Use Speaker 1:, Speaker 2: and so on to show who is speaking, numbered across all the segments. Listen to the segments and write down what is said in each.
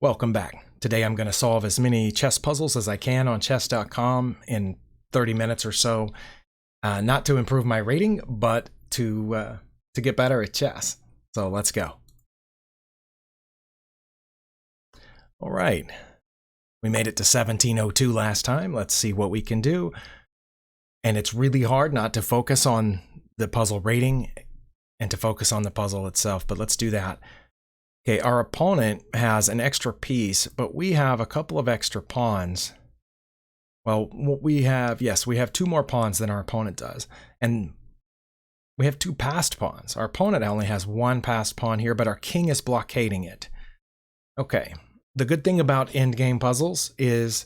Speaker 1: Welcome back. Today I'm going to solve as many chess puzzles as I can on chess.com in 30 minutes or so. Not to improve my rating, but to get better at chess. So let's go. All right. We made it to 1702 last time. Let's see what we can do. And it's really hard not to focus on the puzzle rating and to focus on the puzzle itself, but let's do that. Okay, our opponent has an extra piece, but we have a couple of extra pawns. Well, we have two more pawns than our opponent does. And we have two passed pawns. Our opponent only has one passed pawn here, but our king is blockading it. Okay, the good thing about endgame puzzles is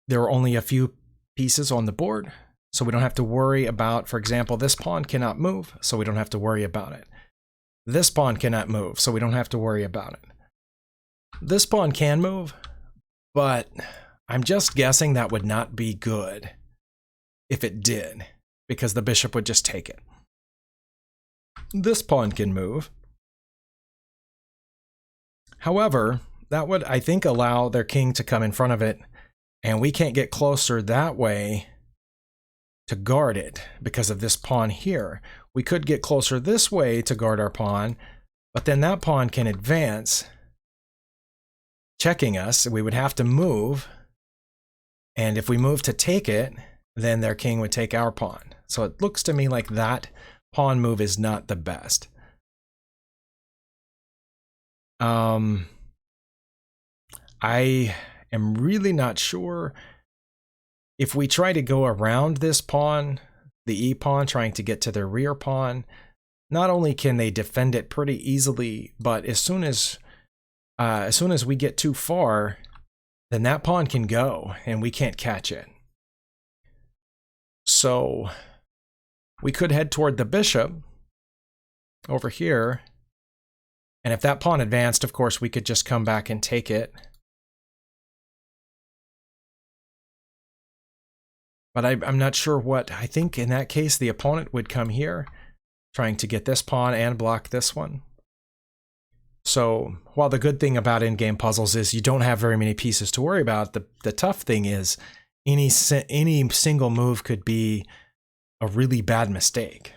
Speaker 1: there are only a few pieces on the board, so we don't have to worry about, for example, this pawn cannot move, so we don't have to worry about it. This pawn cannot move, so we don't have to worry about it. This pawn can move, but I'm just guessing that would not be good if it did, because the bishop would just take it. This pawn can move. However, that would, I think, allow their king to come in front of it, and we can't get closer that way to guard it because of this pawn here. We could get closer this way to guard our pawn, but then that pawn can advance, checking us. We would have to move, and if we move to take it, then their king would take our pawn. So it looks to me like that pawn move is not the best. I am really not sure. If we try to go around this pawn, the e-pawn, trying to get to their rear pawn, not only can they defend it pretty easily, but as soon as we get too far, then that pawn can go and we can't catch it. So we could head toward the bishop over here, and if that pawn advanced, of course, we could just come back and take it. But I'm not sure what. I think in that case, the opponent would come here, trying to get this pawn and block this one. So while the good thing about in-game puzzles is you don't have very many pieces to worry about, the tough thing is any single move could be a really bad mistake.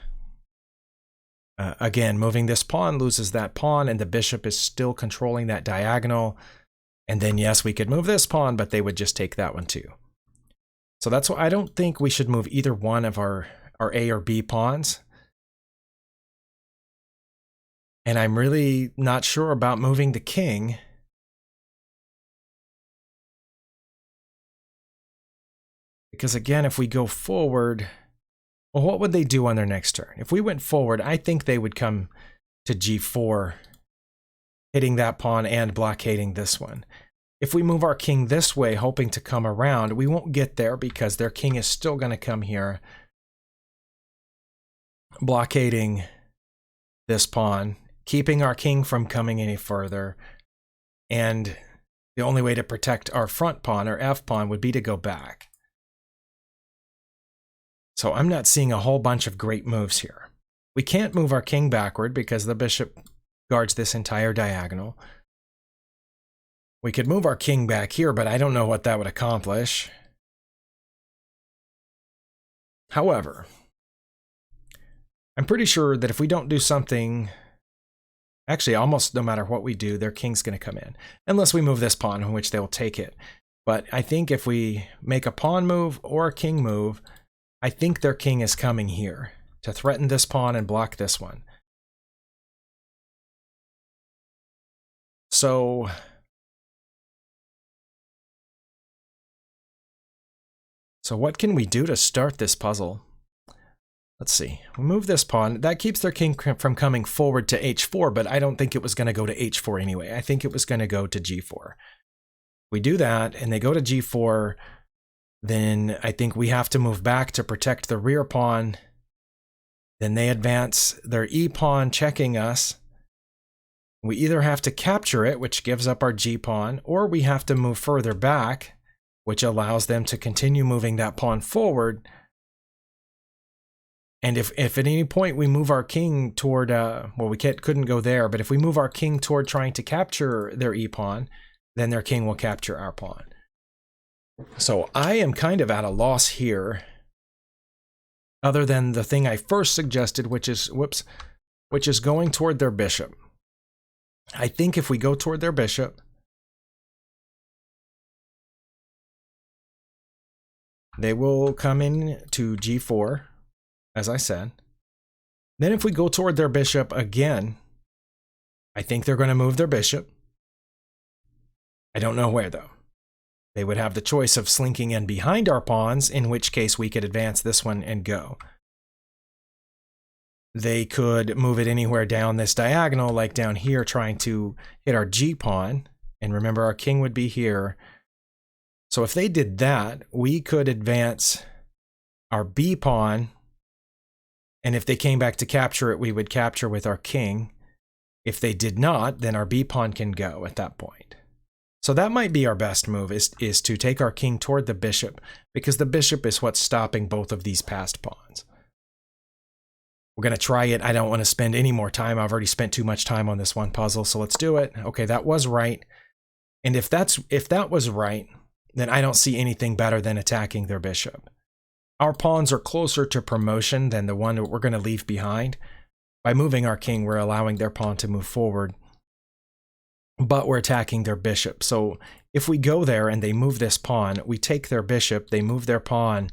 Speaker 1: Again, moving this pawn loses that pawn, and the bishop is still controlling that diagonal. And then, yes, we could move this pawn, but they would just take that one too. So that's why I don't think we should move either one of our A or B pawns. And I'm really not sure about moving the king. Because again, if we go forward, well, what would they do on their next turn? If we went forward, I think they would come to G4, hitting that pawn and blockading this one. If we move our king this way, hoping to come around, we won't get there because their king is still going to come here, blockading this pawn, keeping our king from coming any further. And the only way to protect our front pawn, or F pawn, would be to go back. So I'm not seeing a whole bunch of great moves here. We can't move our king backward because the bishop guards this entire diagonal. We could move our king back here, but I don't know what that would accomplish. However, I'm pretty sure that if we don't do something, actually almost no matter what we do, their king's going to come in. Unless we move this pawn, in which they will take it. But I think if we make a pawn move or a king move, I think their king is coming here to threaten this pawn and block this one. So what can we do to start this puzzle? Let's see. We move this pawn. That keeps their king from coming forward to h4, but I don't think it was going to go to h4 anyway. I think it was going to go to g4. We do that, and they go to g4, then I think we have to move back to protect the rear pawn. Then they advance their e-pawn, checking us. We either have to capture it, which gives up our g-pawn, or we have to move further back, which allows them to continue moving that pawn forward. And if at any point we move our king toward, well, we couldn't go there, but if we move our king toward trying to capture their e-pawn, then their king will capture our pawn. So I am kind of at a loss here, other than the thing I first suggested, which is, which is going toward their bishop. I think if we go toward their bishop, they will come in to g4, as I said. Then if we go toward their bishop again, I think they're going to move their bishop. I don't know where, though. They would have the choice of slinking in behind our pawns, in which case we could advance this one and go. They could move it anywhere down this diagonal, like down here, trying to hit our g-pawn. And remember, our king would be here. So if they did that, we could advance our b-pawn. And if they came back to capture it, we would capture with our king. If they did not, then our b-pawn can go at that point. So that might be our best move, is to take our king toward the bishop, because the bishop is what's stopping both of these passed pawns. We're going to try it. I don't want to spend any more time. I've already spent too much time on this one puzzle, so let's do it. Okay, that was right. And if that was right, then I don't see anything better than attacking their bishop. Our pawns are closer to promotion than the one that we're going to leave behind. By moving our king, we're allowing their pawn to move forward, but we're attacking their bishop. So if we go there and they move this pawn, we take their bishop, they move their pawn,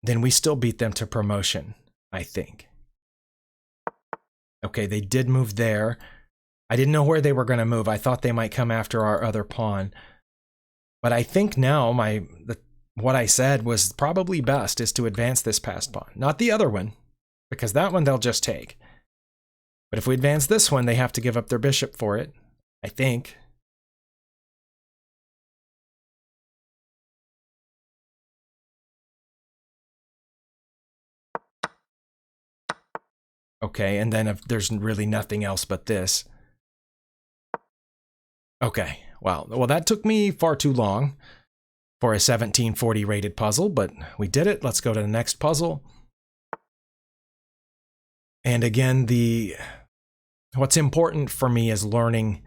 Speaker 1: then we still beat them to promotion, I think. Okay, they did move there. I didn't know where they were going to move. I thought they might come after our other pawn. But I think now what I said was probably best, is to advance this passed pawn. Not the other one, because that one they'll just take. But if we advance this one, they have to give up their bishop for it, I think. Okay, and then if there's really nothing else but this. Okay, well, that took me far too long for a 1740 rated puzzle, but we did it. Let's go to the next puzzle. And again, what's important for me is learning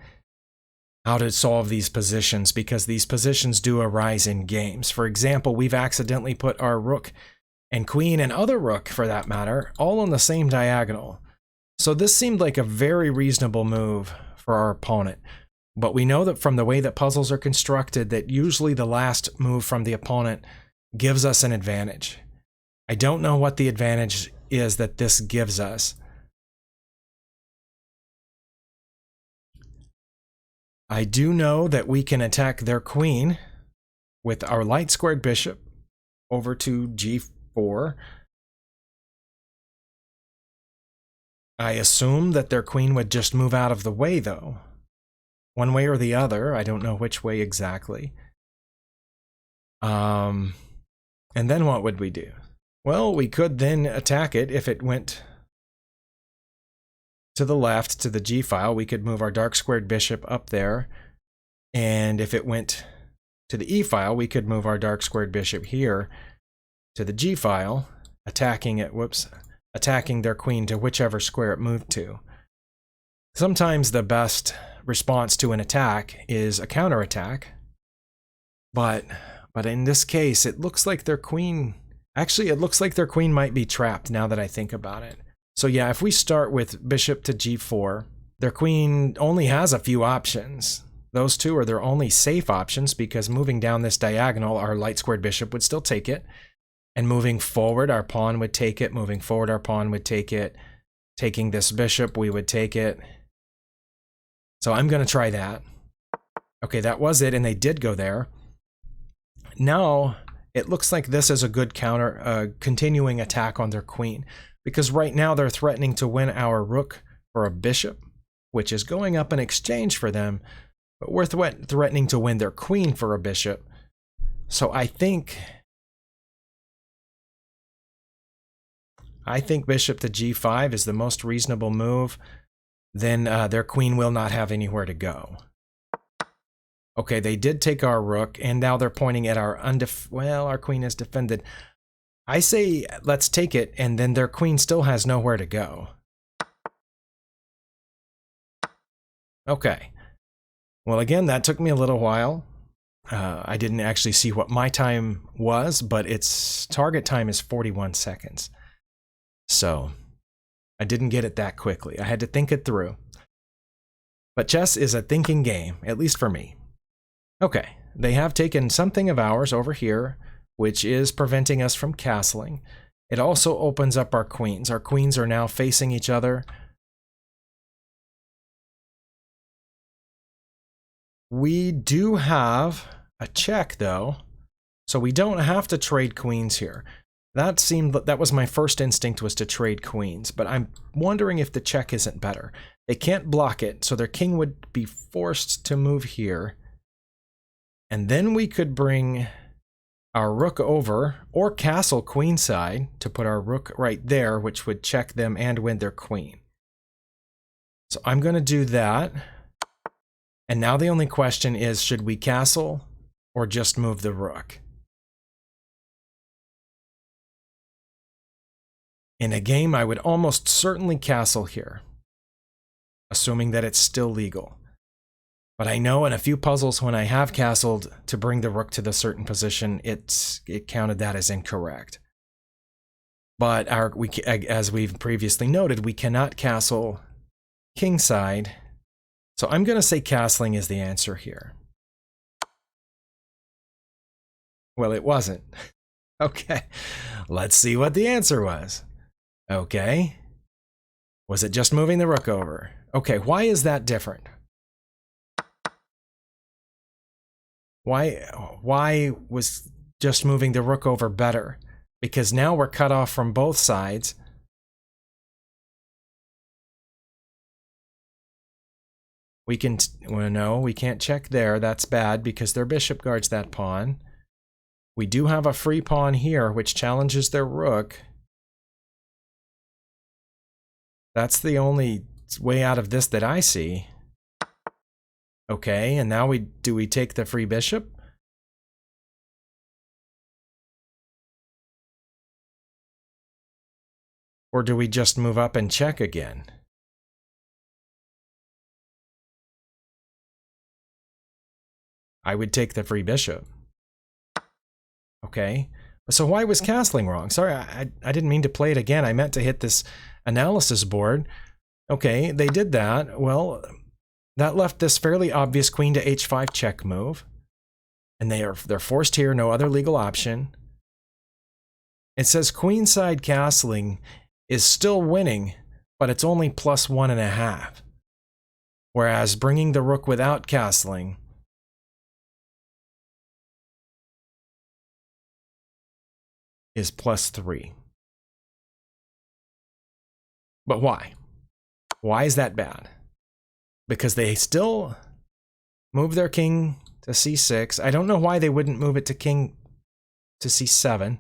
Speaker 1: how to solve these positions, because these positions do arise in games. For example, we've accidentally put our rook and queen, and other rook for that matter, all on the same diagonal. So this seemed like a very reasonable move for our opponent. But we know that from the way that puzzles are constructed, that usually the last move from the opponent gives us an advantage. I don't know what the advantage is that this gives us. I do know that we can attack their queen with our light squared bishop over to g4. I assume that their queen would just move out of the way, though. One way or the other. I don't know which way exactly. And then what would we do? Well, we could then attack it if it went to the left to the g file. We could move our dark squared bishop up there. And if it went to the e file, we could move our dark squared bishop here to the g file, attacking it, attacking their queen to whichever square it moved to. Sometimes the best response to an attack is a counterattack, but in this case, it looks like their queen, actually it looks like their queen might be trapped now that I think about it. So yeah, if we start with bishop to g4, their queen only has a few options. Those two are their only safe options, because moving down this diagonal, our light squared bishop would still take it. And moving forward, our pawn would take it. Moving forward, our pawn would take it. Taking this bishop, we would take it. So I'm going to try that. Okay, that was it, and they did go there. Now, it looks like this is a good counter, continuing attack on their queen. Because right now, they're threatening to win our rook for a bishop, which is going up in exchange for them. But we're threatening to win their queen for a bishop. So I think bishop to g5 is the most reasonable move. Then their queen will not have anywhere to go. Okay, they did take our rook, and now they're pointing at our our queen is defended. I say let's take it, and then their queen still has nowhere to go. Okay. Well, again, that took me a little while. I didn't actually see what my time was, but its target time is 41 seconds. So I didn't get it that quickly. I had to think it through. But chess is a thinking game, at least for me. Okay, they have taken something of ours over here, which is preventing us from castling. It also opens up our queens. Our queens are now facing each other. We do have a check, though, so we don't have to trade queens here. That was my first instinct, was to trade queens, but I'm wondering if the check isn't better. They can't block it, so their king would be forced to move here. And then we could bring our rook over, or castle queenside to put our rook right there, which would check them and win their queen. So I'm going to do that. And now the only question is, should we castle or just move the rook? In a game, I would almost certainly castle here, assuming that it's still legal. But I know in a few puzzles when I have castled to bring the rook to the certain position, it counted that as incorrect. But as we've previously noted, we cannot castle kingside. So I'm going to say castling is the answer here. Well, it wasn't. Okay, let's see what the answer was. Okay. Was it just moving the rook over? Okay, why is that different? Why was just moving the rook over better? Because now we're cut off from both sides. We can, well, no, we can't check there. That's bad because their bishop guards that pawn. We do have a free pawn here, which challenges their rook. That's the only way out of this that I see. Okay, and now do we take the free bishop? Or do we just move up and check again? I would take the free bishop. Okay, so why was castling wrong? Sorry, I didn't mean to play it again. I meant to hit this analysis board. Okay, they did that. Well, that left this fairly obvious queen to h5 check move. And they're forced here, no other legal option. It says queenside castling is still winning, but it's only plus 1.5. Whereas bringing the rook without castling is plus 3. But why? Why is that bad? Because they still move their king to c6. I don't know why they wouldn't move it to king to c7.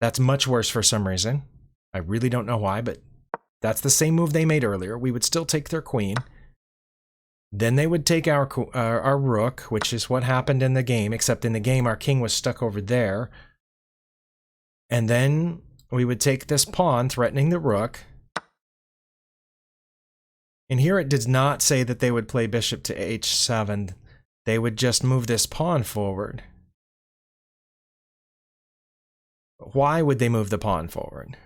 Speaker 1: That's much worse for some reason. I really don't know why, but that's the same move they made earlier. We would still take their queen. Then they would take our rook, which is what happened in the game, except in the game our king was stuck over there. And then we would take this pawn, threatening the rook. And here it did not say that they would play bishop to h7. They would just move this pawn forward. Why would they move the pawn forward?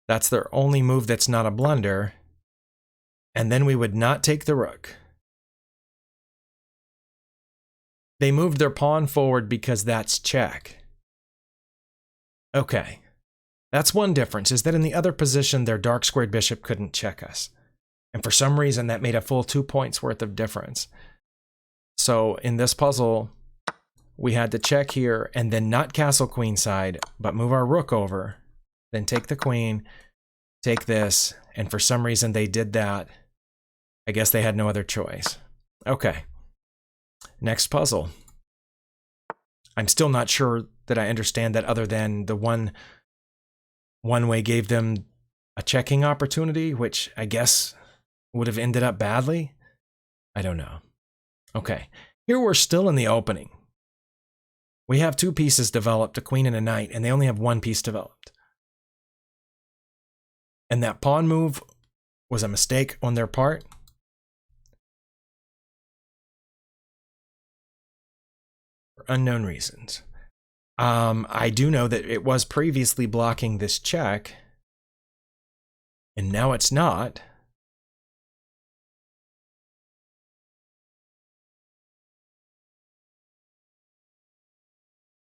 Speaker 1: That's their only move that's not a blunder. And then we would not take the rook. They moved their pawn forward because that's check. Okay. That's one difference, is that in the other position, their dark squared bishop couldn't check us. And for some reason, that made a full 2 points worth of difference. So in this puzzle, we had to check here and then not castle queenside, but move our rook over, then take the queen, take this, and for some reason they did that. I guess they had no other choice. Okay. Next puzzle. I'm still not sure that I understand that, other than the one way gave them a checking opportunity, which I guess would have ended up badly. I don't know. Okay. Here we're still in the opening. We have 2 pieces developed, a queen and a knight, and they only have 1 piece developed. And that pawn move was a mistake on their part. For unknown reasons. I do know that it was previously blocking this check, and now it's not.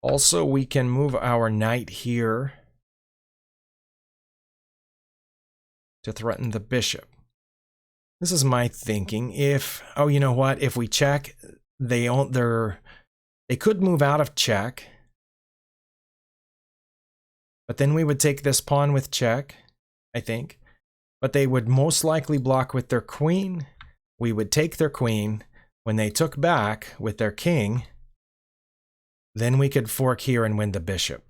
Speaker 1: Also, we can move our knight here to threaten the bishop. This is my thinking. If, oh, you know what? If we check, they could move out of check. But then we would take this pawn with check, I think. But they would most likely block with their queen. We would take their queen. When they took back with their king, then we could fork here and win the bishop.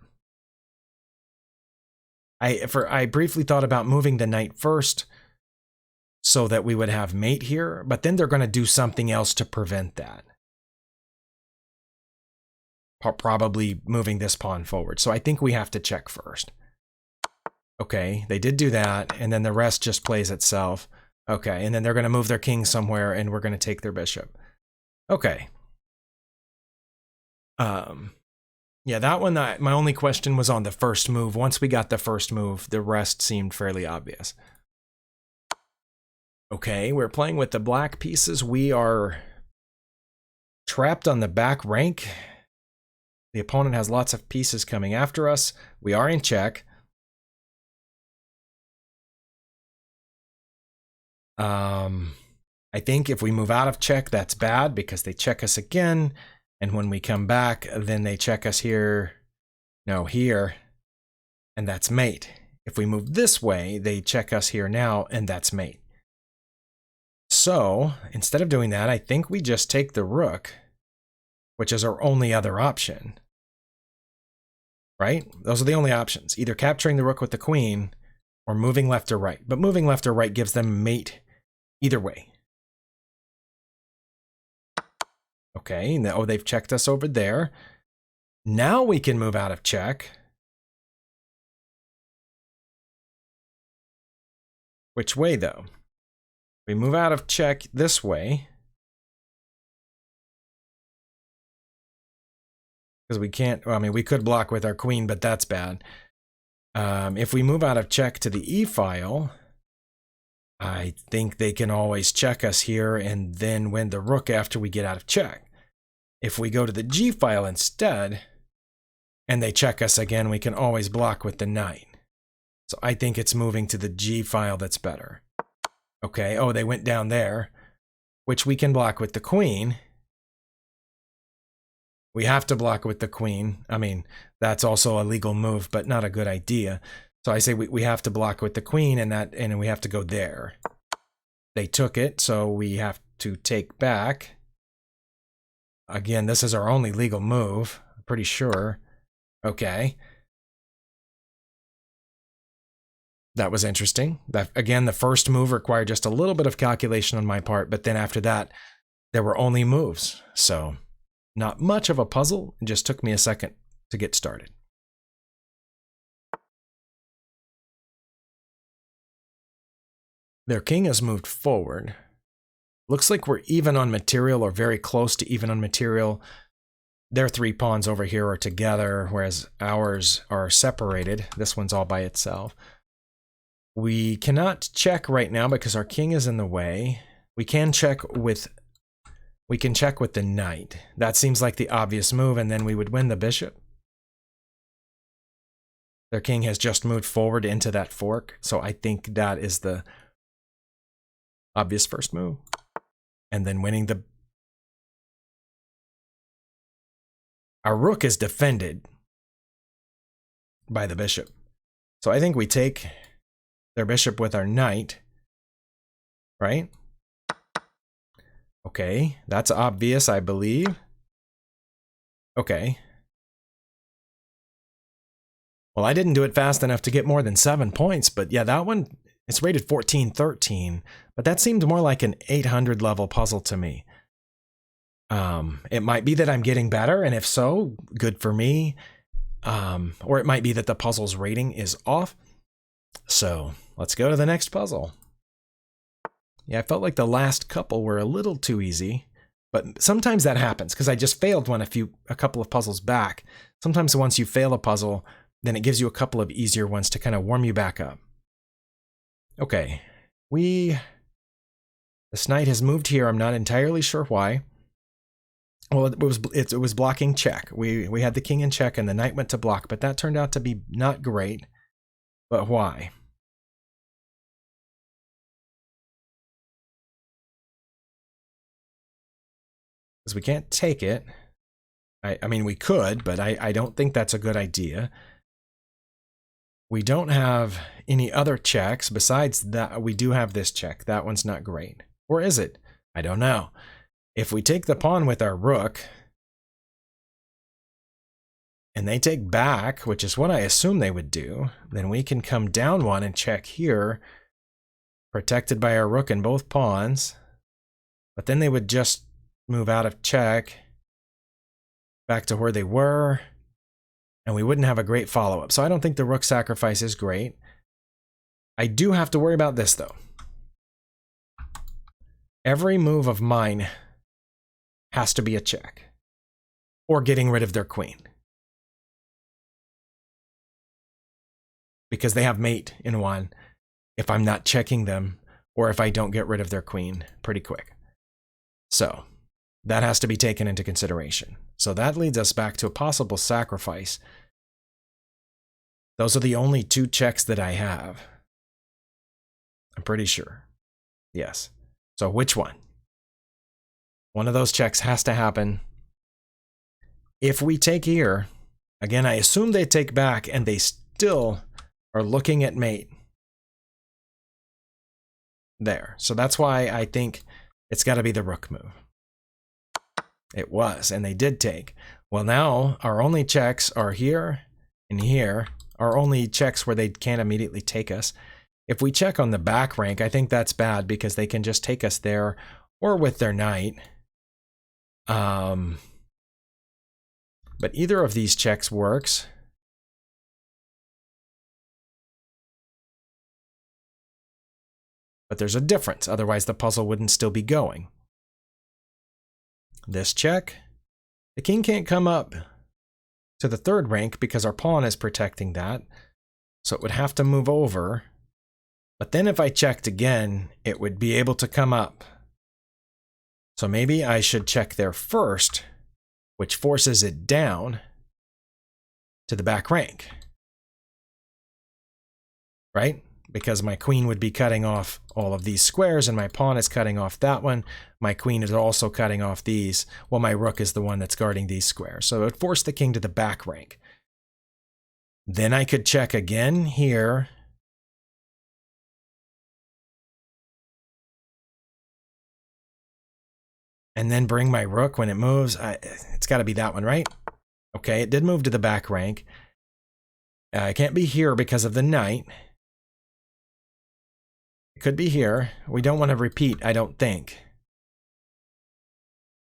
Speaker 1: I briefly thought about moving the knight first so that we would have mate here, but then they're going to do something else to prevent that. Probably moving this pawn forward. So I think we have to check first. Okay, they did do that, and then the rest just plays itself. Okay, and then they're going to move their king somewhere, and we're going to take their bishop. Okay. Yeah, that one, my only question was on the first move. Once we got the first move, the rest seemed fairly obvious. Okay, we're playing with the black pieces. We are trapped on the back rank. The opponent has lots of pieces coming after us. We are in check. I think if we move out of check, that's bad because they check us again. And when we come back, then they check us here, no, here, and that's mate. If we move this way, they check us here now, and that's mate. So, instead of doing that, I think we just take the rook, which is our only other option. Right? Those are the only options. Either capturing the rook with the queen, or moving left or right. But moving left or right gives them mate either way. Okay, oh, they've checked us over there. Now we can move out of check. Which way, though? We move out of check this way. Because we can't, well, I mean, we could block with our queen, but that's bad. If we move out of check to the E file, I think they can always check us here and then win the rook after we get out of check. If we go to the G file instead, and they check us again, we can always block with the knight. So I think it's moving to the G file that's better. Okay, oh, they went down there, which we can block with the queen. We have to block with the queen. I mean, that's also a legal move, but not a good idea. So I say we have to block with the queen, and we have to go there. They took it, so we have to take back. Again, this is our only legal move, I'm pretty sure. Okay. That was interesting. Again, the first move required just a little bit of calculation on my part, but then after that, there were only moves. So, not much of a puzzle. It just took me a second to get started. Their king has moved forward. Looks like we're even on material or very close to even on material. Their three pawns over here are together, whereas ours are separated. This one's all by itself. We cannot check right now because our king is in the way. We can check with the knight. That seems like the obvious move, and then we would win the bishop. Their king has just moved forward into that fork, so I think that is the obvious first move. And then winning the... Our rook is defended by the bishop. So I think we take their bishop with our knight, right? Okay, that's obvious, I believe. Okay. Well, I didn't do it fast enough to get more than 7 points, but yeah, that one, it's rated 1413, but that seemed more like an 800 level puzzle to me. It might be that I'm getting better, and if so, good for me. Or it might be that the puzzle's rating is off. So let's go to the next puzzle. Yeah, I felt like the last couple were a little too easy, but sometimes that happens because I just failed one a couple of puzzles back. Sometimes once you fail a puzzle, then it gives you a couple of easier ones to kind of warm you back up. Okay, this knight has moved here. I'm not entirely sure why. Well, it was blocking check. We had the king in check and the knight went to block, but that turned out to be not great. But why? Because we can't take it. I mean, we could, but I don't think that's a good idea. We don't have any other checks besides that. We do have this check. That one's not great. Or is it? I don't know. If we take the pawn with our rook, and they take back, which is what I assume they would do, then we can come down one and check here, protected by our rook and both pawns. But then they would just move out of check, back to where they were, and we wouldn't have a great follow-up. So I don't think the rook sacrifice is great. I do have to worry about this, though. Every move of mine has to be a check, or getting rid of their queen. Because they have mate in one if I'm not checking them, or if I don't get rid of their queen pretty quick. So that has to be taken into consideration. So that leads us back to a possible sacrifice. Those are the only two checks that I have. I'm pretty sure. Yes. So which one? One of those checks has to happen. If we take here, again, I assume they take back and they still are looking at mate. There. So that's why I think it's got to be the rook move. It was, and they did take. Well, now our only checks are here and here. Our only checks where they can't immediately take us. If we check on the back rank, I think that's bad because they can just take us there or with their knight. But either of these checks works. But there's a difference, otherwise the puzzle wouldn't still be going. This check. The king can't come up to the third rank because our pawn is protecting that. So it would have to move over. But then if I checked again, it would be able to come up. So maybe I should check there first, which forces it down to the back rank. Right? Because my queen would be cutting off all of these squares and my pawn is cutting off that one. My queen is also cutting off these. Well, my rook is the one that's guarding these squares. So it would force the king to the back rank. Then I could check again here. And then bring my rook when it moves. It's got to be that one, right? Okay, it did move to the back rank. It can't be here because of the knight. It could be here. We don't want to repeat, I don't think.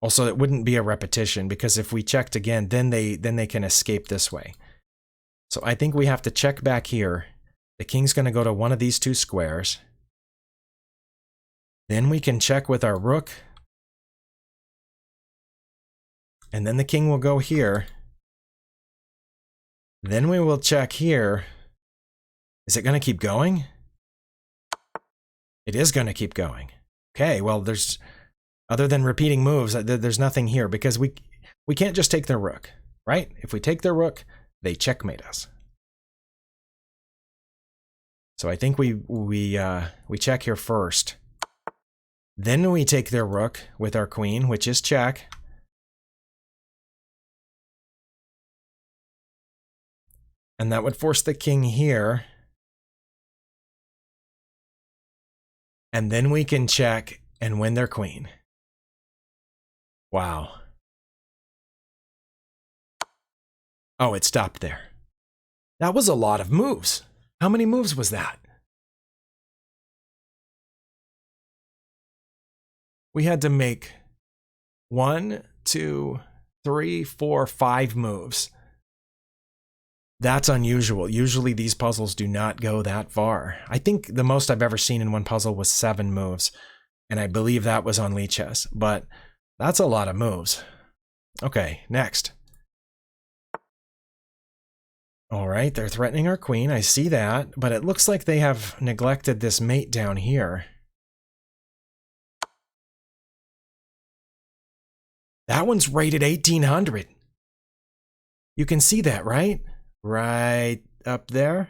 Speaker 1: Also, it wouldn't be a repetition because if we checked again, then they can escape this way. So I think we have to check back here. The king's going to go to one of these two squares. Then we can check with our rook. And then the king will go here. Then we will check here. Is it going to keep going? It is going to keep going. Okay, well, there's, other than repeating moves, there's nothing here because we can't just take their rook, right? If we take their rook, they checkmate us. So I think we check here first. Then we take their rook with our queen, which is check. And that would force the king here. And then we can check and win their queen. Wow. Oh, it stopped there. That was a lot of moves. How many moves was that? We had to make 1, 2, 3, 4, 5 moves. That's unusual. Usually these puzzles do not go that far. I think the most I've ever seen in one puzzle was 7 moves. And I believe that was on Lichess, but that's a lot of moves. Okay, next. All right, they're threatening our queen. I see that, but it looks like they have neglected this mate down here. That one's rated 1800. You can see that, right? Right up there.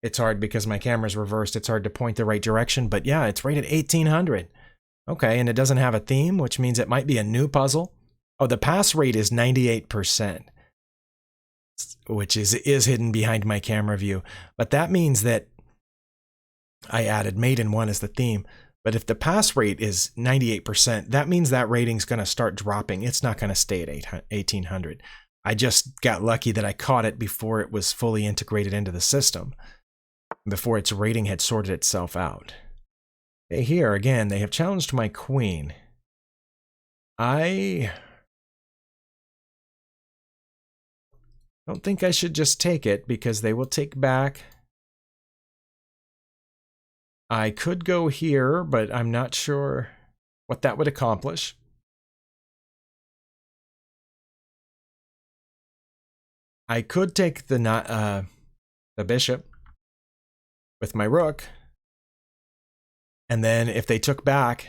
Speaker 1: It's hard because my camera's reversed. It's hard to point the right direction, but yeah, it's rated 1800. Okay, and it doesn't have a theme, which means it might be a new puzzle. Oh, the pass rate is 98%, which is hidden behind my camera view. But that means that I added mate in 1 as the theme. But if the pass rate is 98%, that means that rating's going to start dropping. It's not going to stay at 1800. I just got lucky that I caught it before it was fully integrated into the system, before its rating had sorted itself out. Okay, here, again, they have challenged my queen. I don't think I should just take it because they will take back. I could go here, but I'm not sure what that would accomplish. I could take the bishop with my rook, and then if they took back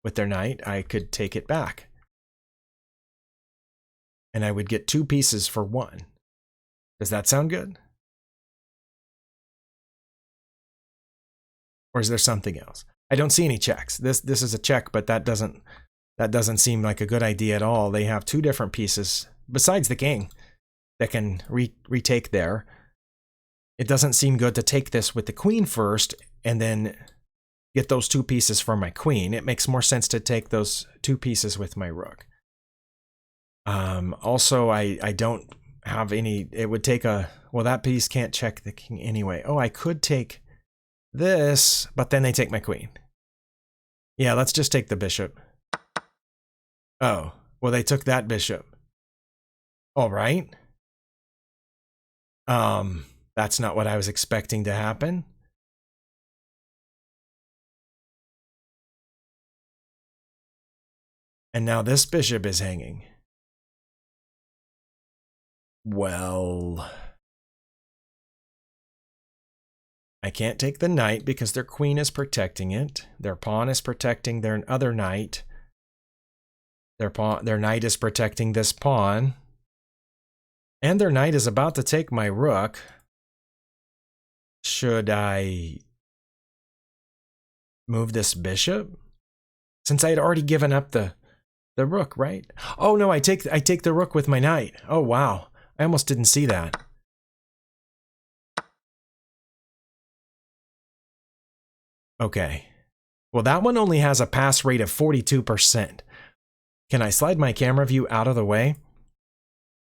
Speaker 1: with their knight, I could take it back. And I would get 2 pieces for 1. Does that sound good? Or is there something else? I don't see any checks. This is a check, but that doesn't seem like a good idea at all. They have 2 different pieces besides the king that can retake there. It doesn't seem good to take this with the queen first and then get those 2 pieces for my queen. It makes more sense to take those 2 pieces with my rook. Also, I don't have any. It would take a. Well, that piece can't check the king anyway. Oh, I could take this, but then they take my queen. Yeah, let's just take the bishop. Oh, well, they took that bishop. All right. That's not what I was expecting to happen. And now this bishop is hanging. Well, I can't take the knight because their queen is protecting it. Their pawn is protecting their other knight. Their knight is protecting this pawn. And their knight is about to take my rook. Should I move this bishop? Since I had already given up the rook, right? Oh no, I take the rook with my knight. Oh wow. I almost didn't see that. Okay. Well, that one only has a pass rate of 42%. Can I slide my camera view out of the way?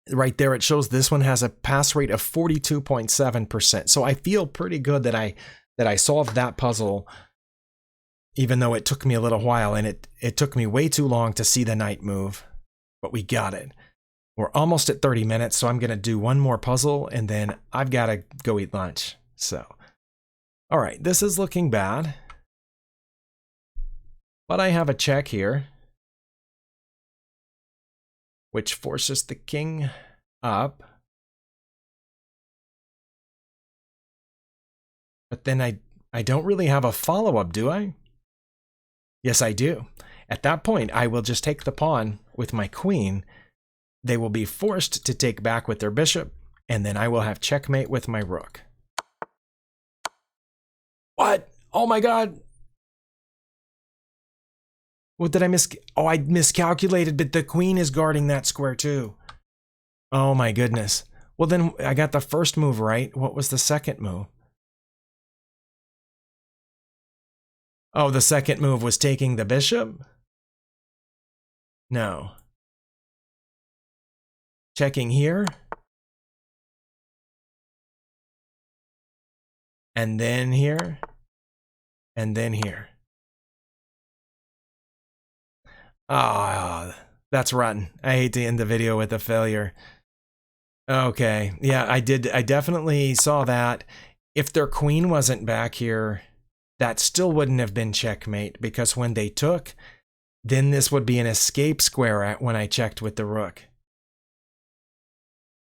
Speaker 1: Right there, it shows this one has a pass rate of 42.7%. So I feel pretty good that I solved that puzzle, even though it took me a little while, and it took me way too long to see the knight move. But we got it. We're almost at 30 minutes, so I'm going to do one more puzzle, and then I've got to go eat lunch. So, all right, this is looking bad. But I have a check here, which forces the king up. But then I don't really have a follow-up, do I? Yes, I do. At that point, I will just take the pawn with my queen. They will be forced to take back with their bishop, and then I will have checkmate with my rook. What? Oh my god! What did I miss? Oh, I miscalculated, but the queen is guarding that square too. Oh my goodness. Well, then I got the first move right. What was the second move? Oh, the second move was taking the bishop? No. Checking here. And then here. And then here. Ah, that's rotten. I hate to end the video with a failure. Okay, yeah, I definitely saw that. If their queen wasn't back here, that still wouldn't have been checkmate, because when they took, then this would be an escape square when I checked with the rook.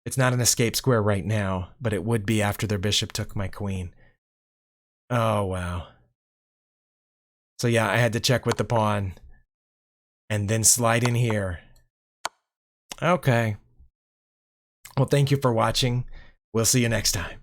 Speaker 1: It's not an escape square right now, but it would be after their bishop took my queen. Oh, wow. So yeah, I had to check with the pawn and then slide in here. Okay. Well, thank you for watching. We'll see you next time.